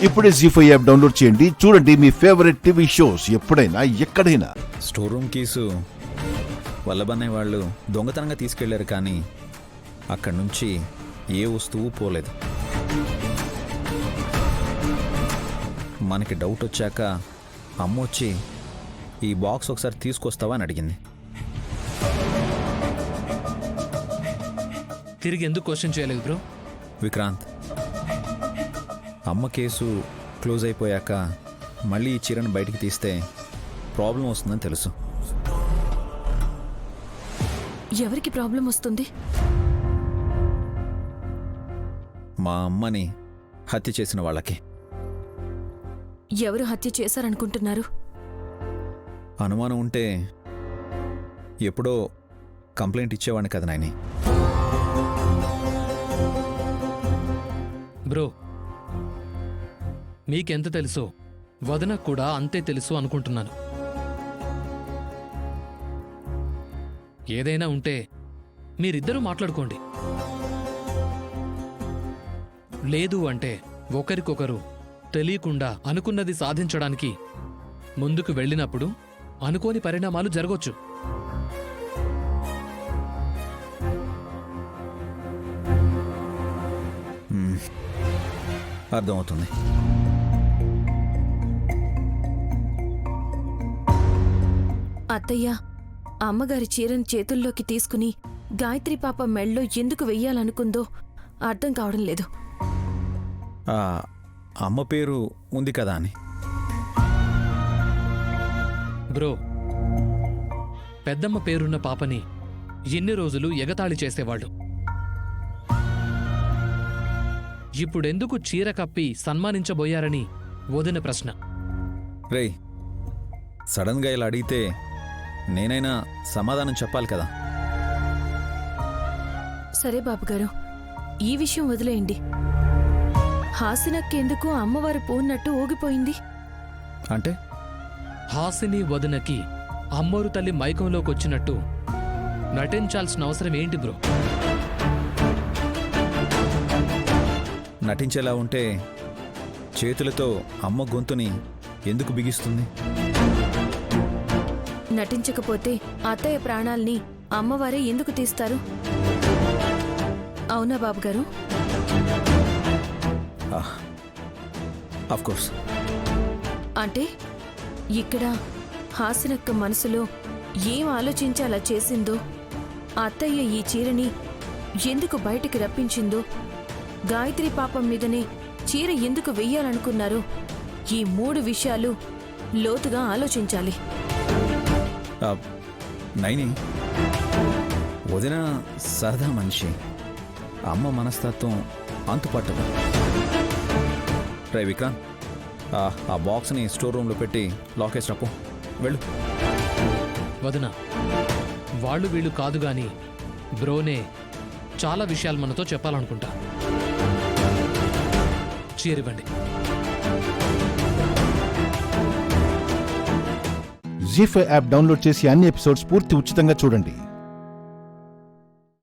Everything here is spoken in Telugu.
ఇప్పుడే జీ5 యాప్ డౌన్లోడ్ చేయండి. చూడండి మీ ఫేవరెట్ టీవీ షోస్ ఎప్పుడైనా ఎక్కడైనా. స్టోర్ రూమ్ కీసు వల్లభన్నయ్య వాళ్ళు దొంగతనంగా తీసుకెళ్లారు, కానీ అక్కడి నుంచి ఏ వస్తువు పోలేదు. మనకి డౌట్ వచ్చాక అమ్మ వచ్చి ఈ బాక్స్ ఒకసారి తీసుకొస్తావా అని అడిగింది. తిరిగి ఎందుకు క్వశ్చన్ చేయలేదు బ్రో? విక్రాంత్, అమ్మ కేసు క్లోజ్ అయిపోయాక మళ్ళీ ఈ చీరను బయటికి తీస్తే ప్రాబ్లం వస్తుందని తెలుసు. ఎవరికి ప్రాబ్లం వస్తుంది? మా అమ్మని హత్య చేసిన వాళ్ళకి. ఎవరు హత్య చేశారనుకుంటున్నారు? అనుమానం ఉంటే ఎప్పుడో కంప్లైంట్ ఇచ్చేవాడిని కదా నాయని. బ్రో, మీకెంత తెలుసో వదనకు కూడా అంతే తెలుసు అనుకుంటున్నాను. ఏదైనా ఉంటే మీరిద్దరూ మాట్లాడుకోండి. లేదు అంటే ఒకరికొకరు తెలియకుండా అనుకున్నది సాధించడానికి ముందుకు వెళ్ళినప్పుడు అనుకోని పరిణామాలు జరగొచ్చు. అర్థమవుతుంది. అత్తయ్య, అమ్మగారి చీరను చేతుల్లోకి తీసుకుని గాయత్రి పాప మెళ్ళో ఎందుకు వెయ్యాలనుకుందో అర్థం కావడం లేదు. ఆ అమ్మ పేరు ఉంది కదా అని. బ్రో, పెద్దమ్మ పేరున్న పాపని ఎన్ని రోజులు ఎగతాళి చేసేవాళ్ళు. ఇప్పుడెందుకు చీర కప్పి సన్మానించబోయారని వదిన ప్రశ్న. రేయ్, సడన్గా ఇలా అడిగితే నేనైనా సమాధానం చెప్పాలి కదా. సరే బాబుగారు, ఈ విషయం వదిలేయండి. హాసినక్కెందుకు అమ్మవారు పూన్నట్టు ఊగిపోయింది? అంటే హాసిని వదినకి అమ్మోరు తల్లి మైకంలోకొచ్చినట్టు నటించాల్సిన అవసరం ఏంటి బ్రో? నటించేలా ఉంటే చేతులతో అమ్మ గొంతుని ఎందుకు బిగిస్తుంది? నటించకపోతే అత్తయ్య ప్రాణాల్ని అమ్మవారే ఎందుకు తీస్తారు? అవునా బాబుగారు? ఆఫ్కోర్స్. అంటే ఇక్కడ హాసినక్క మనసులో ఏం ఆలోచించి అలా చేసిందో, అత్తయ్య ఈ చీరని ఎందుకు బయటికి రప్పించిందో, గాయత్రి పాపం మీదనే చీర ఎందుకు వెయ్యాలనుకున్నారో, ఈ 3 విషయాలు లోతుగా ఆలోచించాలి. నైని, వదిన సరదా మనిషి. అమ్మ మనస్తత్వం అంతుపట్టదు. రే విక్రాంత్, ఆ బాక్స్ని స్టోర్ రూమ్లో పెట్టి లాకేసి రప్పు. వెళ్ళు. వదిన, వాళ్ళు వీళ్ళు కాదు గాని బ్రోనే చాలా విషయాలు మనతో చెప్పాలనుకుంటా. చీరివ్వండి. జీ5 యాప్ డౌన్లోడ్ చేసి అన్ని ఎపిసోడ్స్ పూర్తి ఉచితంగా చూడండి.